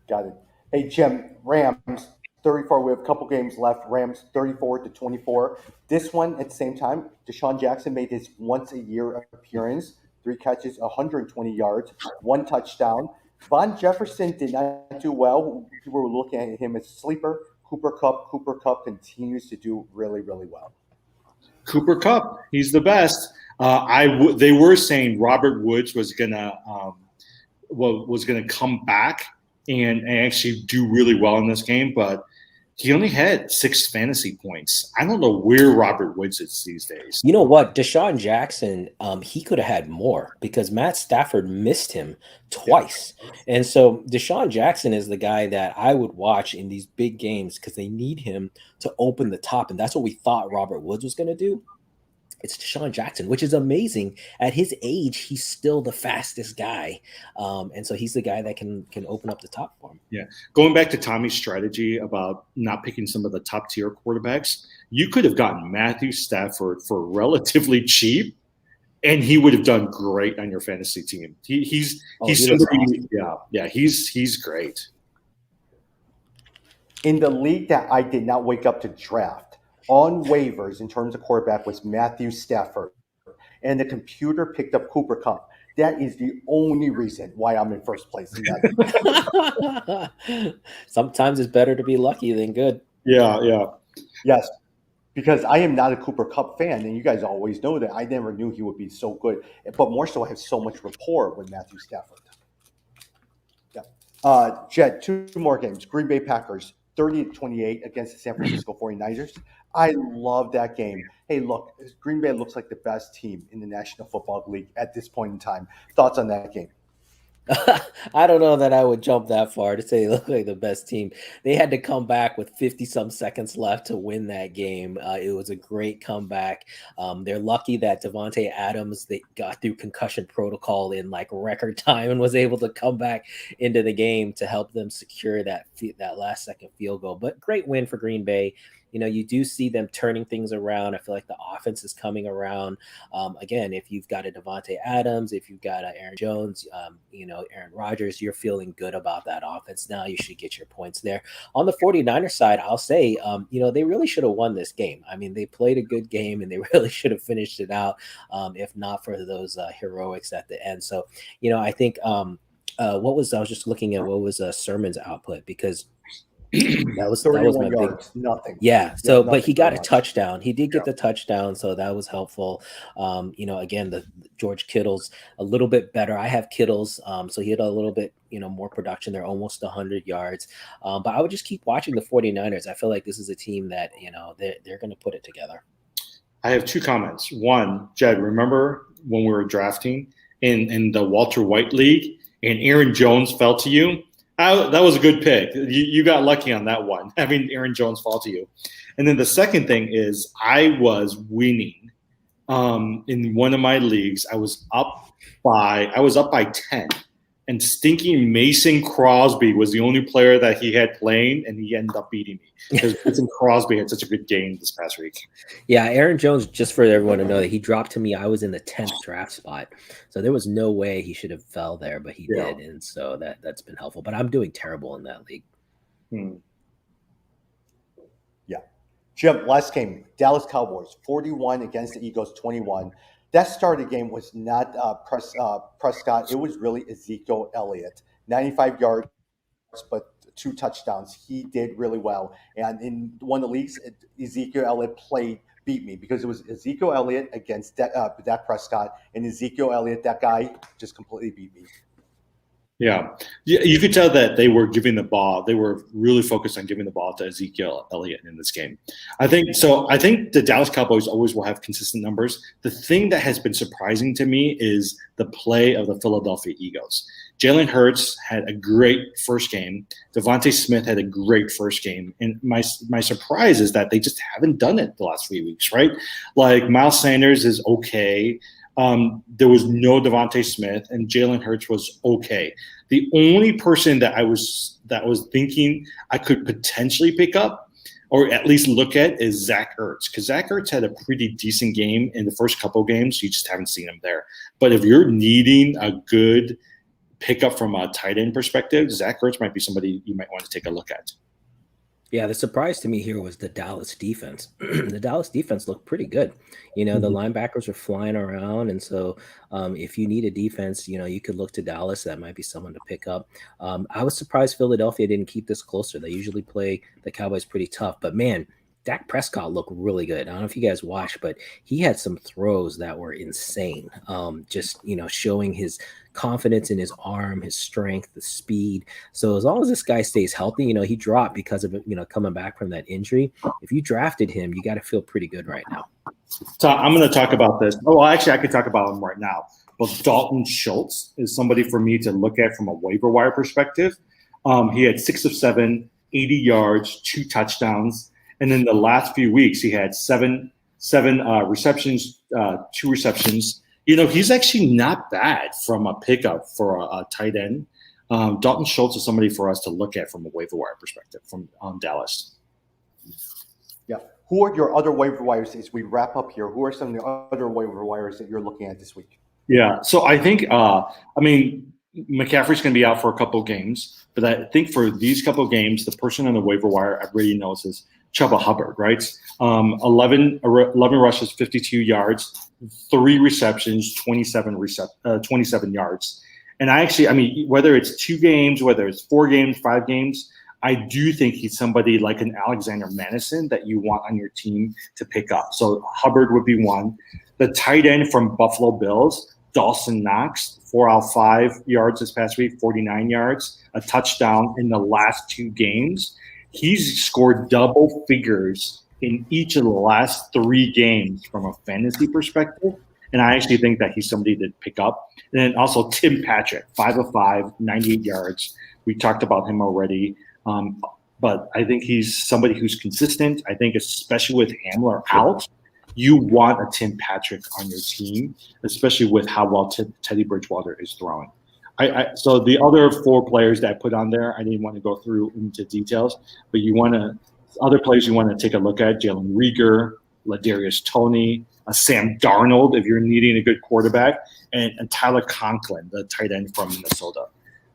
Got it. Hey, Jim, Rams 34. We have a couple games left. Rams 34-24. This one at the same time, Deshaun Jackson made his once-a-year appearance. 3 catches, 120 yards, 1 touchdown. Von Jefferson did not do well. People were looking at him as a sleeper. Cooper Kupp continues to do really, really well. Cooper Kupp, he's the best. They were saying Robert Woods was gonna come back and actually do really well in this game, but he only had 6 fantasy points. I don't know where Robert Woods is these days. You know what? Deshaun Jackson, he could have had more because Matt Stafford missed him twice. And so Deshaun Jackson is the guy that I would watch in these big games because they need him to open the top. And that's what we thought Robert Woods was going to do. It's Deshaun Jackson, which is amazing. At his age, he's still the fastest guy. And so he's the guy that can open up the top for him. Yeah. Going back to Tommy's strategy about not picking some of the top tier quarterbacks, you could have gotten Matthew Stafford for relatively cheap, and he would have done great on your fantasy team. He's somebody, awesome. He's great. In the league that I did not wake up to draft, on waivers in terms of quarterback was Matthew Stafford, and the computer picked up Cooper Kupp. That is the only reason why I'm in first place in that. Sometimes it's better to be lucky than good. Yeah. Yes, because I am not a Cooper Kupp fan, and you guys always know that. I never knew he would be so good, but more so I have so much rapport with Matthew Stafford. Yeah. Jed, 2 more games. Green Bay Packers 30-28 against the San Francisco 49ers. I love that game. Hey, look, Green Bay looks like the best team in the National Football League at this point in time. Thoughts on that game? I don't know that I would jump that far to say they look like the best team. They had to come back with 50-some seconds left to win that game. It was a great comeback. They're lucky that Devontae Adams, they got through concussion protocol in like record time and was able to come back into the game to help them secure that last second field goal. But great win for Green Bay. You do see them turning things around. I feel like the offense is coming around. Again, if you've got a Devontae Adams, if you've got Aaron Jones, Aaron Rodgers, you're feeling good about that offense now. You should get your points there. On the 49ers side, I'll say, they really should have won this game. I mean, they played a good game and they really should have finished it out if not for those heroics at the end. So, I think I was just looking at what was Sermon's output because that was my yards, big nothing. Yeah. So, nothing but he got a much. touchdown. He did get the touchdown, so that was helpful. Again, the George Kittle's a little bit better. I have Kittle's, so he had a little bit, more production. They're almost 100 yards. But I would just keep watching the 49ers. I feel like this is a team that they're going to put it together. I have two comments. One, Jed, remember when we were drafting in the Walter White League and Aaron Jones fell to you? That was a good pick. You got lucky on that one, having Aaron Jones fall to you. And then the second thing is I was winning in one of my leagues. I was up by 10. And stinking Mason Crosby was the only player that he had playing, and he ended up beating me because Mason Crosby had such a good game this past week. Yeah, Aaron Jones, just for everyone to know that he dropped to me, I was in the 10th draft spot. So there was no way he should have fell there, but he did. And so that's been helpful. But I'm doing terrible in that league. Yeah. Jim, last game, Dallas Cowboys, 41 against the Eagles, 21. That start of the game was not Prescott. It was really Ezekiel Elliott. 95 yards, but 2 touchdowns. He did really well. And in one of the leagues, Ezekiel Elliott beat me because it was Ezekiel Elliott against Dak Prescott. And Ezekiel Elliott, that guy, just completely beat me. Yeah, you could tell that they were giving the ball. They were really focused on giving the ball to Ezekiel Elliott in this game. I think the Dallas Cowboys always will have consistent numbers. The thing that has been surprising to me is the play of the Philadelphia Eagles. Jalen Hurts had a great first game. Devontae Smith had a great first game. And my surprise is that they just haven't done it the last few weeks, right? Like Miles Sanders is okay. There was no Devontae Smith, and Jalen Hurts was okay. The only person that I was thinking I could potentially pick up or at least look at is Zach Ertz, because Zach Ertz had a pretty decent game in the first couple of games. You just haven't seen him there. But if you're needing a good pickup from a tight end perspective, Zach Ertz might be somebody you might want to take a look at. Yeah, the surprise to me here was the Dallas defense. The Dallas defense looked pretty good. The linebackers are flying around. And so if you need a defense, you could look to Dallas. That might be someone to pick up. I was surprised Philadelphia didn't keep this closer. They usually play the Cowboys pretty tough. But, man, Dak Prescott looked really good. I don't know if you guys watched, but he had some throws that were insane. Showing his confidence in his arm, his strength, the speed. So as long as this guy stays healthy, he dropped because of coming back from that injury. If you drafted him, you got to feel pretty good right now. So I'm going to talk about this. Oh, well, actually, I could talk about him right now. But Dalton Schultz is somebody for me to look at from a waiver wire perspective. He had 6 of 7, 80 yards, 2 touchdowns. And in the last few weeks, he had seven receptions, 2 receptions. He's actually not bad from a pickup for a tight end. Dalton Schultz is somebody for us to look at from a waiver wire perspective from Dallas. Yeah. Who are your other waiver wires as we wrap up here? Who are some of the other waiver wires that you're looking at this week? Yeah. So I think, McCaffrey's going to be out for a couple of games. But I think for these couple of games, the person on the waiver wire everybody knows is Chuba Hubbard, right? 11 rushes, 52 yards, 3 receptions, 27 yards. And whether it's 2 games, whether it's 4 games, 5 games, I do think he's somebody like an Alexander Madison that you want on your team to pick up. So Hubbard would be one. The tight end from Buffalo Bills, Dawson Knox, 4 out of 5 yards this past week, 49 yards, a touchdown in the last 2 games. He's scored double figures in each of the last 3 games from a fantasy perspective. And I actually think that he's somebody to pick up. And then also Tim Patrick, 5 of 5, 98 yards. We talked about him already. But I think he's somebody who's consistent. I think especially with Hamler out, you want a Tim Patrick on your team, especially with how well Teddy Bridgewater is throwing. So the other 4 players that I put on there, I didn't want to go through into details, but other players you want to take a look at: Jalen Reagor, Ladarius Toney, Sam Darnold if you're needing a good quarterback, and Tyler Conklin, the tight end from Minnesota.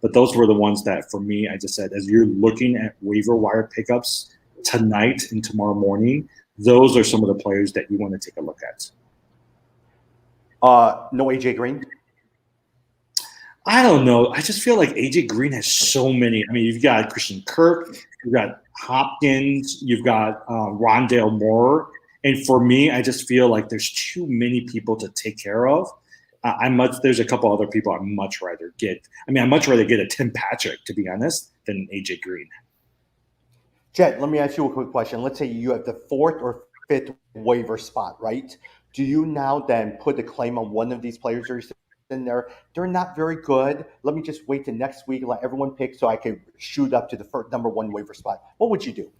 But those were the ones that, for me, I just said, as you're looking at waiver wire pickups tonight and tomorrow morning, those are some of the players that you want to take a look at. No AJ Green? I don't know. I just feel like AJ Green has so many. You've got Christian Kirk, you've got Hopkins, you've got Rondale Moore. And for me, I just feel like there's too many people to take care of. There's a couple other people I'd much rather get. I'd much rather get a Tim Patrick, to be honest, than AJ Green. Jed, let me ask you a quick question. Let's say you have the 4th or fifth waiver spot, right? Do you now then put a claim on one of these players that are in there? They're not very good. Let me just wait till next week and let everyone pick so I can shoot up to the first number one waiver spot. What would you do?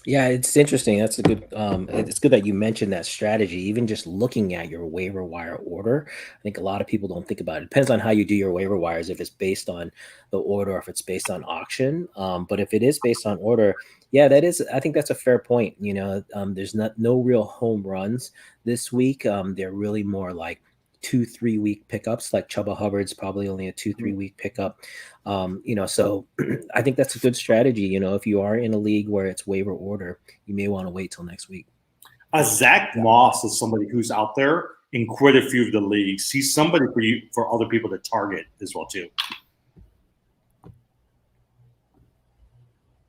Yeah, it's interesting. That's a good. It's good that you mentioned that strategy. Even just looking at your waiver wire order, I think a lot of people don't think about it. Depends on how you do your waiver wires. If it's based on the order, or if it's based on auction. But if it is based on order, yeah, that is. I think that's a fair point. There's no real home runs this week. They're really more like 2-3 week pickups. Like Chuba Hubbard's probably only a 2-3 week pickup. So I think that's a good strategy. If you are in a league where it's waiver order, you may want to wait till next week. Zach Moss is somebody who's out there in quite a few of the leagues. He's somebody for other people to target as well too.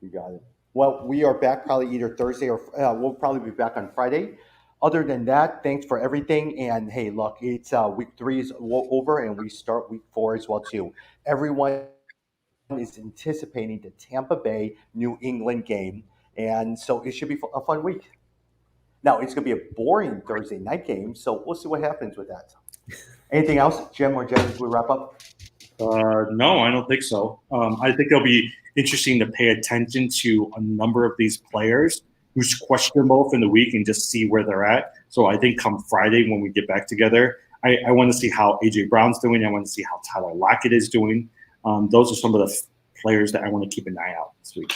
You got it. Well, we are back probably either Thursday or we'll probably be back on Friday. Other than that, thanks for everything. And hey, look, it's week 3 is over, and we start week 4 as well too. Everyone is anticipating the Tampa Bay New England game, and so it should be a fun week. Now it's going to be a boring Thursday night game, so we'll see what happens with that. Anything else, Jim or Jen, as we wrap up? No, I don't think so. I think it'll be interesting to pay attention to a number of these players who's questionable in the week and just see where they're at. So I think come Friday when we get back together, I want to see how A.J. Brown's doing. I want to see how Tyler Lockett is doing. Those are some of the players that I want to keep an eye out this week.